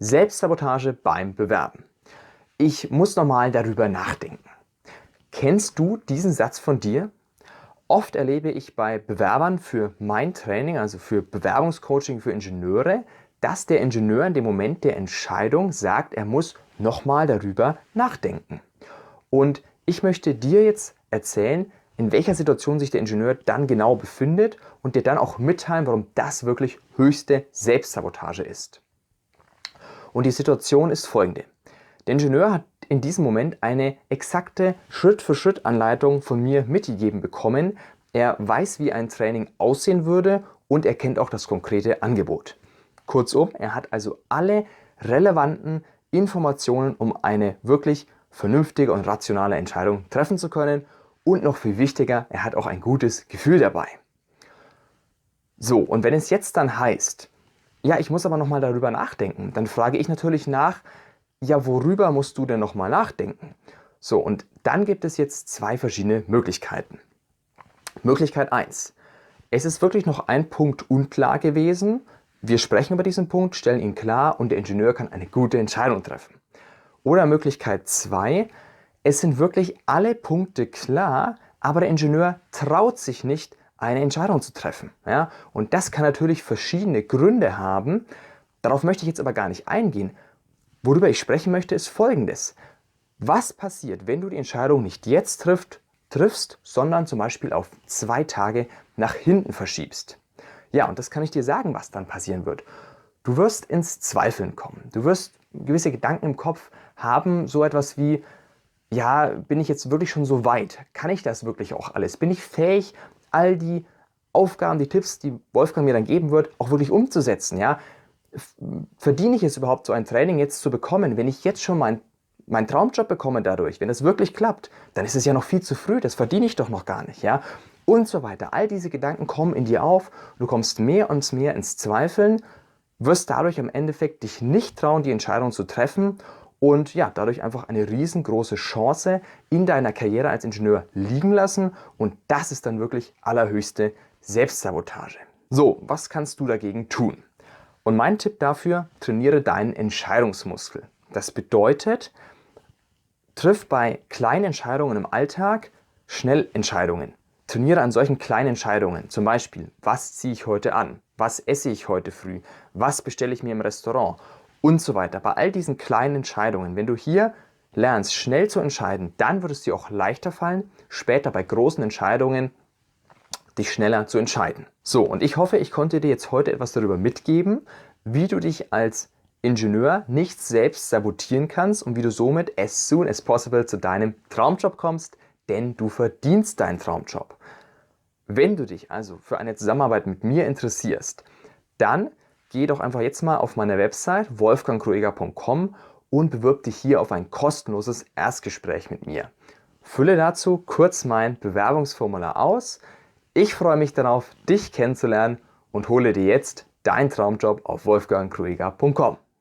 Selbstsabotage beim Bewerben. Ich muss nochmal darüber nachdenken. Kennst du diesen Satz von dir? Oft erlebe ich bei Bewerbern für mein Training, also für Bewerbungscoaching für Ingenieure, dass der Ingenieur in dem Moment der Entscheidung sagt, er muss nochmal darüber nachdenken. Und ich möchte dir jetzt erzählen, in welcher Situation sich der Ingenieur dann genau befindet und dir dann auch mitteilen, warum das wirklich höchste Selbstsabotage ist. Und die Situation ist folgende. Der Ingenieur hat in diesem Moment eine exakte Schritt-für-Schritt-Anleitung von mir mitgegeben bekommen. Er weiß, wie ein Training aussehen würde und er kennt auch das konkrete Angebot. Kurzum, er hat also alle relevanten Informationen, um eine wirklich vernünftige und rationale Entscheidung treffen zu können. Und noch viel wichtiger, er hat auch ein gutes Gefühl dabei. So, und wenn es jetzt dann heißt, ja, ich muss aber nochmal darüber nachdenken, dann frage ich natürlich nach, ja, worüber musst du denn nochmal nachdenken? So, und dann gibt es jetzt zwei verschiedene Möglichkeiten. Möglichkeit 1. Es ist wirklich noch ein Punkt unklar gewesen. Wir sprechen über diesen Punkt, stellen ihn klar und der Ingenieur kann eine gute Entscheidung treffen. Oder Möglichkeit 2. Es sind wirklich alle Punkte klar, aber der Ingenieur traut sich nicht, eine Entscheidung zu treffen. Ja? Und das kann natürlich verschiedene Gründe haben. Darauf möchte ich jetzt aber gar nicht eingehen. Worüber ich sprechen möchte, ist Folgendes. Was passiert, wenn du die Entscheidung nicht jetzt triffst, sondern zum Beispiel auf 2 Tage nach hinten verschiebst? Ja, und das kann ich dir sagen, was dann passieren wird. Du wirst ins Zweifeln kommen. Du wirst gewisse Gedanken im Kopf haben, so etwas wie, ja, bin ich jetzt wirklich schon so weit? Kann ich das wirklich auch alles? Bin ich fähig, all die Aufgaben, die Tipps, die Wolfgang mir dann geben wird, auch wirklich umzusetzen? Ja? Verdiene ich es überhaupt, so ein Training jetzt zu bekommen? Wenn ich jetzt schon meinen Traumjob bekomme dadurch, wenn das wirklich klappt, dann ist es ja noch viel zu früh, das verdiene ich doch noch gar nicht. Ja? Und so weiter. All diese Gedanken kommen in dir auf, du kommst mehr und mehr ins Zweifeln, wirst dadurch im Endeffekt dich nicht trauen, die Entscheidung zu treffen und ja, dadurch einfach eine riesengroße Chance in deiner Karriere als Ingenieur liegen lassen und das ist dann wirklich allerhöchste Selbstsabotage. So, was kannst du dagegen tun? Und mein Tipp dafür, trainiere deinen Entscheidungsmuskel. Das bedeutet, triff bei kleinen Entscheidungen im Alltag schnell Entscheidungen. Trainiere an solchen kleinen Entscheidungen, zum Beispiel, was ziehe ich heute an, was esse ich heute früh, was bestelle ich mir im Restaurant und so weiter. Bei all diesen kleinen Entscheidungen, wenn du hier lernst, schnell zu entscheiden, dann wird es dir auch leichter fallen, später bei großen Entscheidungen dich schneller zu entscheiden. So, und ich hoffe, ich konnte dir jetzt heute etwas darüber mitgeben, wie du dich als Ingenieur nicht selbst sabotieren kannst und wie du somit as soon as possible zu deinem Traumjob kommst, denn du verdienst deinen Traumjob. Wenn du dich also für eine Zusammenarbeit mit mir interessierst, dann geh doch einfach jetzt mal auf meine Website wolfgangkrueger.com und bewirb dich hier auf ein kostenloses Erstgespräch mit mir. Fülle dazu kurz mein Bewerbungsformular aus. Ich freue mich darauf, dich kennenzulernen und hole dir jetzt deinen Traumjob auf wolfgangkrueger.com.